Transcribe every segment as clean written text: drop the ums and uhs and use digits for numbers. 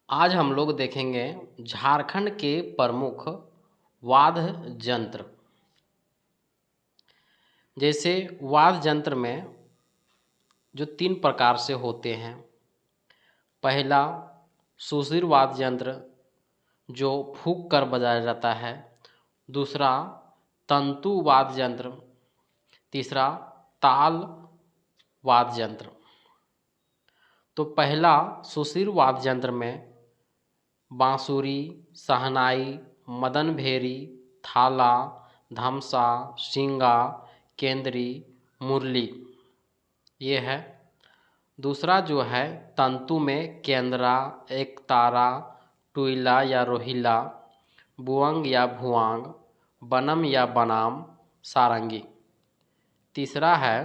आज हम लोग देखेंगे झारखंड के प्रमुख वाद्य यंत्र। जैसे वाद्य यंत्र में जो 3 प्रकार से होते हैं। पहला सुशिर वाद्य यंत्र जो फूंक कर बजाया जाता है। दूसरा तंतु वाद्य यंत्र। तीसरा ताल वाद्य यंत्र। तो पहला सुशिर वाद्य यंत्र में बांसुरी, शहनाई, मदन भेरी, थाला, धमसा, सिंगा, केंद्री, मुरली ये है। दूसरा जो है तंतु में केंद्रा, एकतारा, टुइला या रोहिला, बुअंग या भुआंग, बनम या बनाम, सारंगी। तीसरा है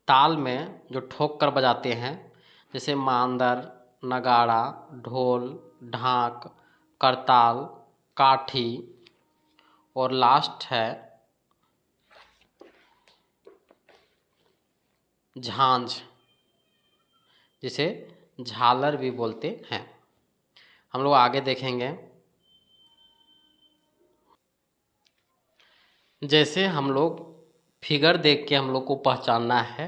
ताल में जो ठोक कर बजाते हैं, जैसे मांदर, नगाड़ा, ढोल, ढाक, करताल, काठी। और लास्ट है झांझ, जिसे झालर भी बोलते हैं। हम लोग आगे देखेंगे। जैसे हम लोग फिगर देख के हम लोग को पहचानना है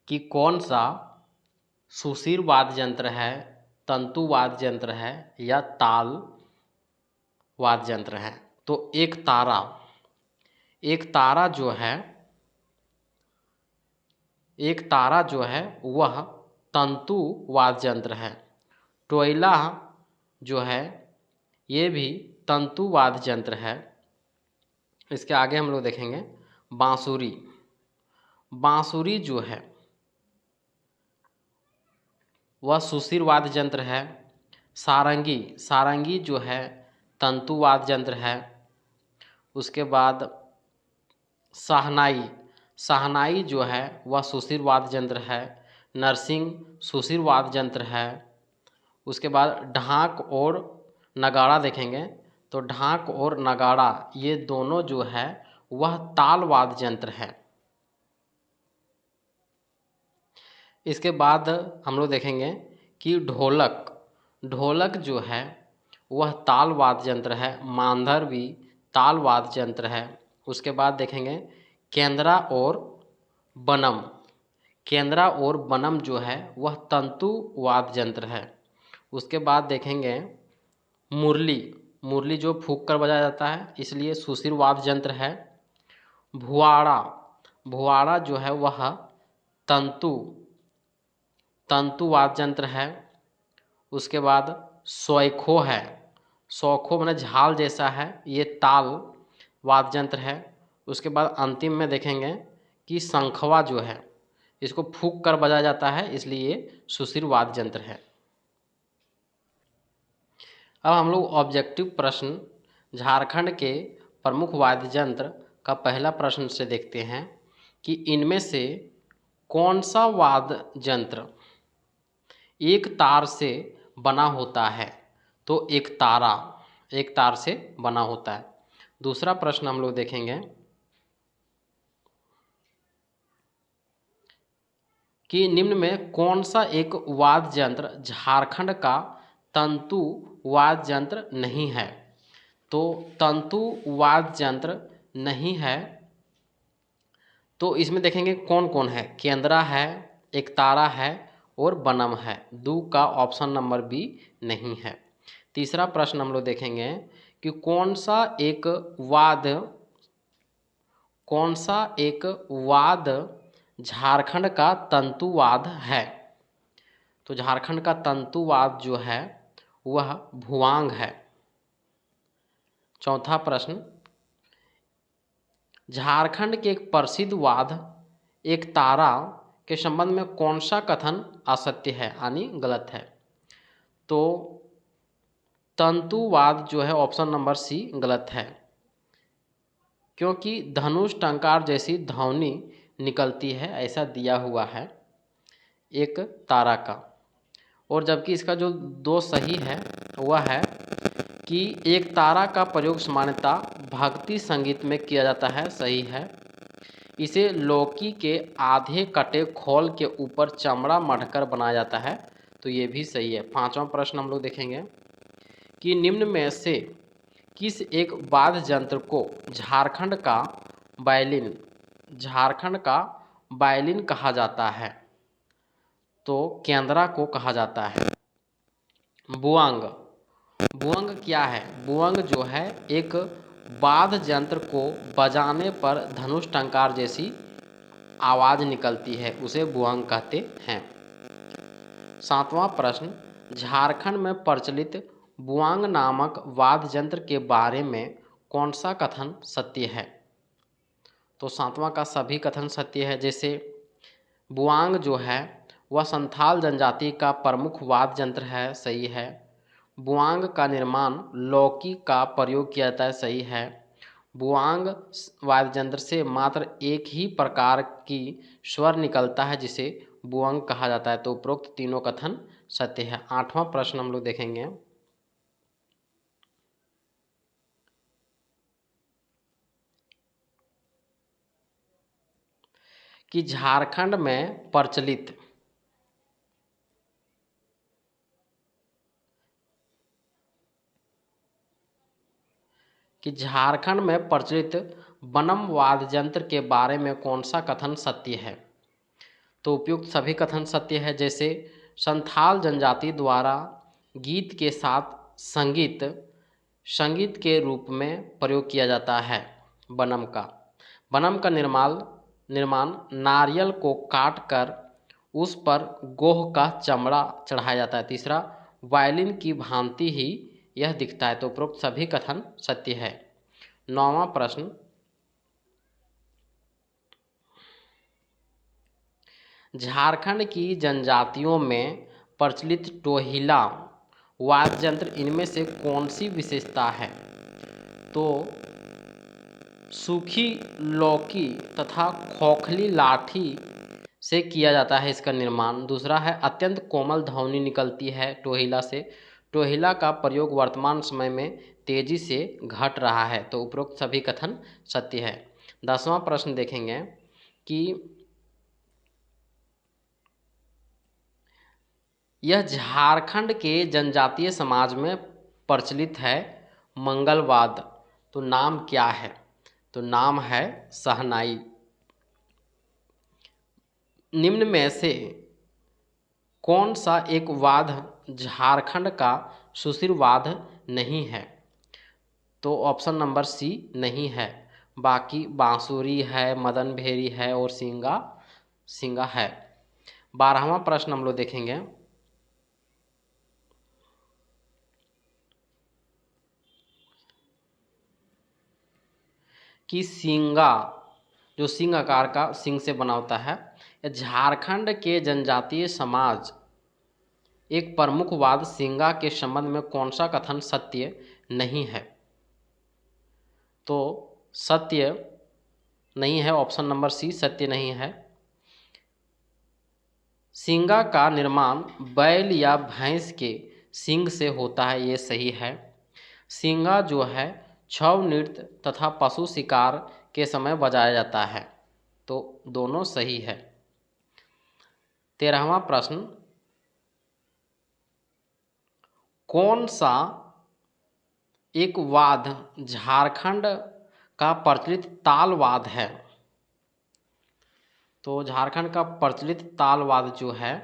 कि कौन सा सुशिर वाद्य यंत्र है, तंतु वाद्य यंत्र है या ताल वाद्य यंत्र है। तो एक तारा जो है वह तंतु वाद्य यंत्र है। टोइला जो है ये भी तंतु वाद्य यंत्र है। इसके आगे हम लोग देखेंगे बांसुरी जो है वह सुशिर वाद्य यंत्र है। सारंगी जो है तंतु वाद्य यंत्र है। उसके बाद शहनाई जो है वह सुशिर वाद्य यंत्र है। नरसिंह सुशिर वाद्य यंत्र है। उसके बाद ढाक और नगाड़ा देखेंगे। तो ढाक और नगाड़ा ये दोनों जो है वह ताल वाद्य यंत्र है। इसके बाद हम लोग देखेंगे कि ढोलक जो है वह ताल वाद्य यंत्र है। मांधर भी ताल वाद्य यंत्र है। उसके बाद देखेंगे केंद्रा और बनम जो है वह तंतु वाद्य यंत्र है। उसके बाद देखेंगे मुरली जो फूंक कर बजाया जाता है, इसलिए सुशिर वाद्य यंत्र है। भुआड़ा जो है वह तंतु वाद्य यंत्र है। उसके बाद सौखो माने झाल जैसा है, ये ताल वाद्य यंत्र है। उसके बाद अंतिम में देखेंगे कि शंखवा जो है इसको फूंक कर बजाया जाता है, इसलिए ये सुशिर वाद्य यंत्र है। अब हम लोग ऑब्जेक्टिव प्रश्न झारखंड के प्रमुख वाद्य यंत्र का पहला प्रश्न से देखते हैं कि इनमें से कौन सा वाद्य यंत्र एक तार से बना होता है। तो एक तार से बना होता है। दूसरा प्रश्न हम लोग देखेंगे कि निम्न में कौन सा एक वाद्य यंत्र झारखंड का तंतु वाद्य यंत्र नहीं है। तो तंतु वाद्य यंत्र नहीं है तो इसमें देखेंगे कौन कौन है। केंद्रा है, एकतारा है और बनम है। 2 का ऑप्शन नंबर बी नहीं है। तीसरा प्रश्न हम लोग देखेंगे कि कौन सा एक वाद्य झारखंड का तंतुवाद है। तो झारखंड का तंतुवाद जो है वह भुआंग है। चौथा प्रश्न झारखंड के एक प्रसिद्ध वाद्य एक तारा के संबंध में कौन सा कथन असत्य है यानी गलत है। तो तंतुवाद जो है ऑप्शन नंबर सी गलत है, क्योंकि धनुष टंकार जैसी ध्वनि निकलती है ऐसा दिया हुआ है एक तारा का। और जबकि इसका जो 2 सही है वह है कि एक तारा का प्रयोग सामान्यतः भक्ति संगीत में किया जाता है, सही है। इसे लौकी के आधे कटे खोल के ऊपर चमड़ा मढ़कर बनाया जाता है, तो ये भी सही है। पांचवा प्रश्न हम लोग देखेंगे कि निम्न में से किस एक वाद्य यंत्र को झारखंड का वायलिन कहा जाता है? तो केंद्रा को कहा जाता है। बुआंग, बुअंग क्या है? बुअंग जो है एक वाद्य यंत्र को बजाने पर धनुष टंकार जैसी आवाज निकलती है, उसे बुअंग कहते हैं। सातवां प्रश्न, झारखंड में प्रचलित बुआंग नामक वाद्य यंत्र के बारे में कौन सा कथन सत्य है? तो सातवां का सभी कथन सत्य है। जैसे बुआंग जो है वह संथाल जनजाति का प्रमुख वाद्य यंत्र है, सही है। बुआंग का निर्माण लौकी का प्रयोग किया जाता है, सही है। बुआंग वाद्य यंत्र से मात्र एक ही प्रकार की स्वर निकलता है जिसे बुआंग कहा जाता है। तो उपरोक्त तीनों कथन सत्य है। आठवां प्रश्न हम लोग देखेंगे कि झारखंड में प्रचलित बनम वाद्य यंत्र के बारे में कौन सा कथन सत्य है? तो उपयुक्त सभी कथन सत्य है। जैसे संथाल जनजाति द्वारा गीत के साथ संगीत के रूप में प्रयोग किया जाता है बनम का। बनम का निर्माण नारियल को काट कर उस पर गोह का चमड़ा चढ़ाया जाता है। तीसरा, वायलिन की भांति ही यह दिखता है। तो उपरोक्त सभी कथन सत्य है। नौवां प्रश्न, झारखंड की जनजातियों में प्रचलित टोहिला वाद्य यंत्र इनमें से कौन सी विशेषता है? तो सूखी लौकी तथा खोखली लाठी से किया जाता है इसका निर्माण। दूसरा है अत्यंत कोमल ध्वनि निकलती है टोहिला से। टोहिला का प्रयोग वर्तमान समय में तेजी से घट रहा है। तो उपरोक्त सभी कथन सत्य है। 10वां प्रश्न देखेंगे कि यह झारखंड के जनजातीय समाज में प्रचलित है मंगलवाद, तो नाम क्या है? तो नाम है शहनाई। निम्न में से कौन सा एक वाद्य झारखंड का सुशिर वाद्य नहीं है? तो ऑप्शन नंबर सी नहीं है। बाकी बांसुरी है, मदन भेरी है और सिंगा है। 12वां प्रश्न हम लोग देखेंगे कि सिंगा जो सिंह आकार का सिंह से बना होता है, झारखंड के जनजातीय समाज एक प्रमुख वाद्य सिंगा के संबंध में कौन सा कथन सत्य नहीं है? तो सत्य नहीं है, ऑप्शन नंबर सी सत्य नहीं है। सिंगा का निर्माण बैल या भैंस के सींग से होता है, ये सही है। सिंगा जो है छऊ नृत्य तथा पशु शिकार के समय बजाया जाता है, तो दोनों सही है। 13वां प्रश्न, कौन सा एक वाद्य झारखंड का प्रचलित तालवाद है? तो झारखंड का प्रचलित तालवाद जो है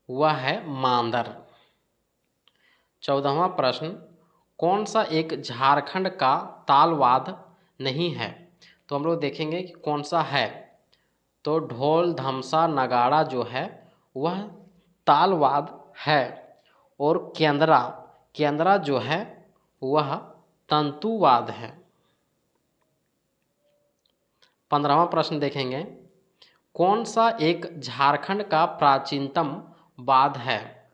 वह है मांदर। 14वां प्रश्न, कौन सा एक झारखंड का तालवाद नहीं है? तो हम लोग देखेंगे कि कौन सा है। तो ढोल धमसा नगाड़ा जो है वह तालवाद है और केंद्रा जो है वह तंतुवाद है। 15वां प्रश्न देखेंगे, कौन सा एक झारखंड का प्राचीनतम वाद्य है?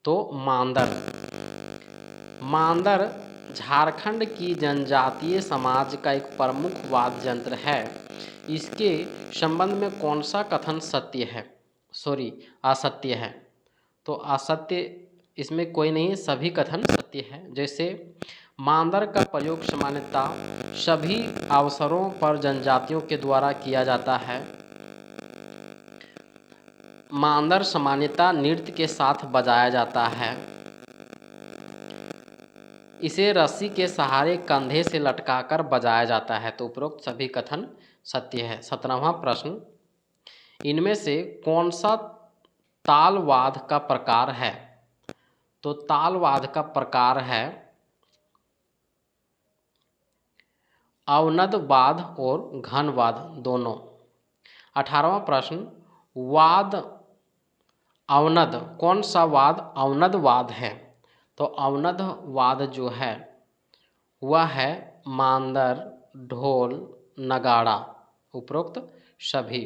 तो मांदर झारखंड की जनजातीय समाज का एक प्रमुख वाद्य यंत्र है। इसके संबंध में कौन सा कथन असत्य है? तो असत्य इसमें कोई नहीं, सभी कथन सत्य है। जैसे मांदर का प्रयोग सामान्यतः सभी अवसरों पर जनजातियों के द्वारा किया जाता है। मांदर सामान्यतः नृत्य के साथ बजाया जाता है। इसे रस्सी के सहारे कंधे से लटकाकर बजाया जाता है। तो उपरोक्त सभी कथन सत्य है। 17वां प्रश्न, इनमें से कौन सा तालवाद्य का प्रकार है? तो तालवाद्य का प्रकार है अवनद वाद्य और घन वाद्य दोनों। 18वां प्रश्न, वाद्य अवनद, कौन सा वाद्य अवनद वाद्य है? तो अवनद वाद्य जो है वह है मांदर, ढोल, नगाड़ा, उपरोक्त सभी।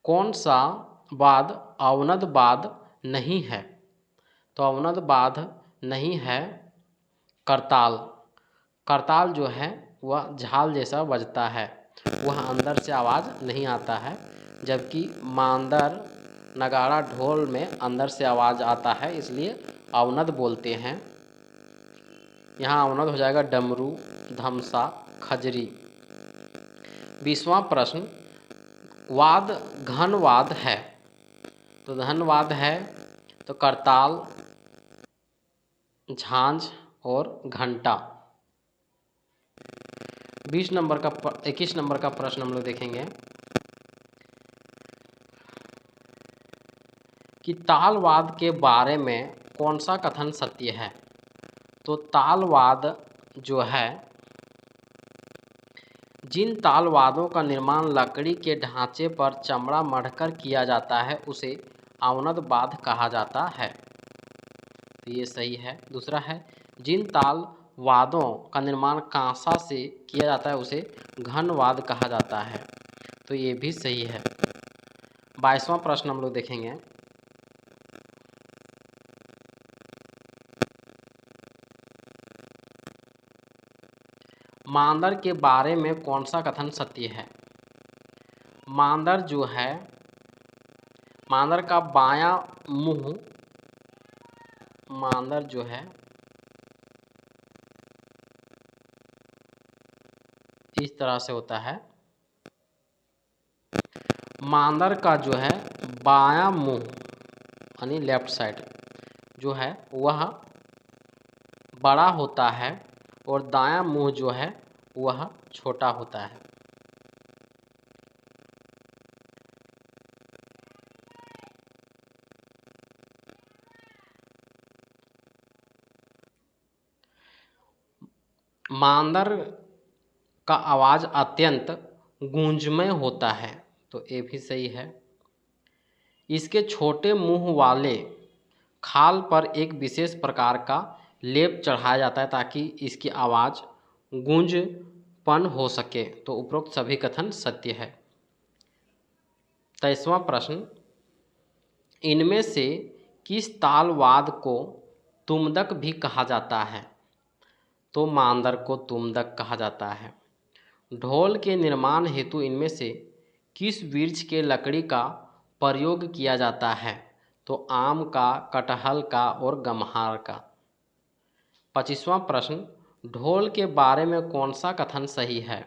कौन सा वाद्य अवनद वाद्य नहीं है? तो अवनद वाद्य नहीं है करताल। करताल जो है वह झाल जैसा बजता है, वह अंदर से आवाज़ नहीं आता है, जबकि मांदर, नगाड़ा, ढोल में अंदर से आवाज़ आता है, इसलिए अवनद बोलते हैं। यहाँ अवनद हो जाएगा डमरू, धमसा, खजरी। 20वां प्रश्न, वाद्य घन वाद्य है। तो घन वाद्य है तो करताल, झांझ और घंटा। 21 नंबर का प्रश्न हम लोग देखेंगे कि तालवाद्य के बारे में कौन सा कथन सत्य है? तो तालवाद्य जो है, जिन तालवाद्यों का निर्माण लकड़ी के ढांचे पर चमड़ा मढ़कर किया जाता है उसे अवनद वाद्य कहा जाता है। तो ये सही है। दूसरा है, जिन तालवाद्यों का निर्माण कांसा से किया जाता है उसे घन वाद्य कहा जाता है। तो ये भी सही है। 22वां प्रश्न हम लोग देखेंगे मांदर के बारे में कौन सा कथन सत्य है? मांदर जो है, मांदर का बायां मुंह, मांदर जो है इस तरह से होता है। मांदर का जो है बायां मुंह यानी लेफ्ट साइड जो है वह बड़ा होता है और दायां मुंह जो है वह छोटा होता है। मांदर का आवाज़ अत्यंत गूंजमय होता है। तो ये भी सही है। इसके छोटे मुंह वाले खाल पर एक विशेष प्रकार का लेप चढ़ाया जाता है ताकि इसकी आवाज़ गूंजपन हो सके। तो उपरोक्त सभी कथन सत्य है। 23वां प्रश्न, इनमें से किस तालवाद्य को तुमदक भी कहा जाता है? तो मांदर को तुमदक कहा जाता है। ढोल के निर्माण हेतु इनमें से किस वृक्ष के लकड़ी का प्रयोग किया जाता है? तो आम का, कटहल का और गम्हार का। 25वां प्रश्न, ढोल के बारे में कौन सा कथन सही है?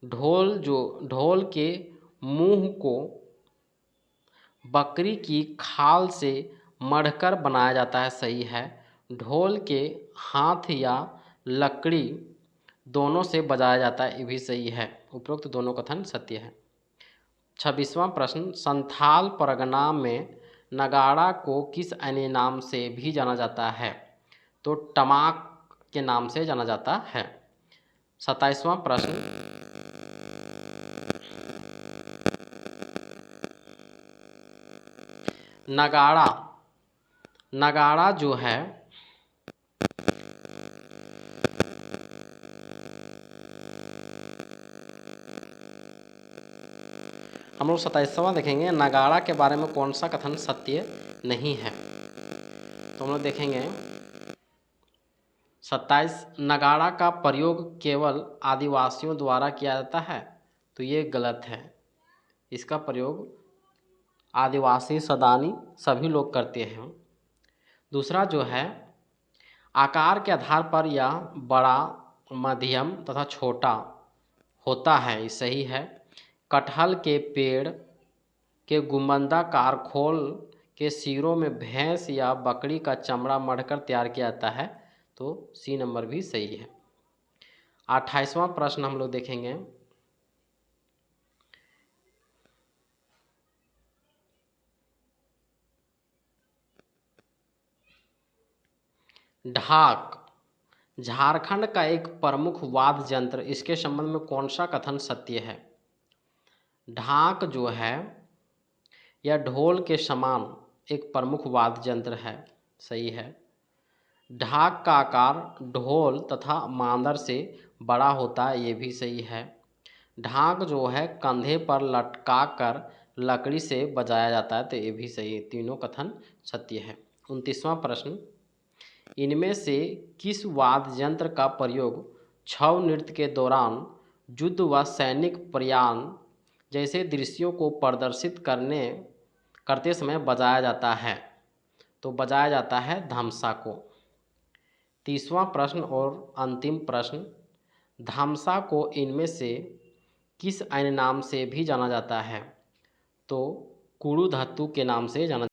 ढोल के मुंह को बकरी की खाल से मढ़कर बनाया जाता है, सही है। ढोल के हाथ या लकड़ी दोनों से बजाया जाता है, ये भी सही है। उपरोक्त दोनों कथन सत्य है। 26वां प्रश्न, संथाल परगना में नगाड़ा को किस अन्य नाम से भी जाना जाता है? तो टमाक के नाम से जाना जाता है। 27वां प्रश्न, नगाड़ा जो है हम लोग 27वां देखेंगे, नगाड़ा के बारे में कौन सा कथन सत्य नहीं है? तो हम लोग देखेंगे 27, नगाड़ा का प्रयोग केवल आदिवासियों द्वारा किया जाता है। तो ये गलत है। इसका प्रयोग आदिवासी, सदानी सभी लोग करते हैं। दूसरा जो है, आकार के आधार पर यह बड़ा, मध्यम तथा छोटा होता है, ये सही है। कटहल के पेड़ के गुंबदाकार खोल के सिरों में भैंस या बकरी का चमड़ा मढ़कर तैयार किया जाता है। तो सी नंबर भी सही है। 28वां प्रश्न हम लोग देखेंगे। ढाक झारखंड का एक प्रमुख वाद्य यंत्र, इसके संबंध में कौन सा कथन सत्य है? ढाक जो है यह ढोल के समान एक प्रमुख वाद्य यंत्र है, सही है। ढाक का आकार ढोल तथा मांदर से बड़ा होता है, ये भी सही है। ढाक जो है कंधे पर लटका कर लकड़ी से बजाया जाता है, तो ये भी सही है। तीनों कथन सत्य है। 29वां प्रश्न, इनमें से किस वाद्य यंत्र का प्रयोग छऊ नृत्य के दौरान युद्ध व सैनिक प्रयाण जैसे दृश्यों को प्रदर्शित करते समय बजाया जाता है? तो बजाया जाता है धमसा को। 30वां प्रश्न और अंतिम प्रश्न, धमसा को इनमें से किस अन्य नाम से भी जाना जाता है? तो कुड़ू धातु के नाम से जाना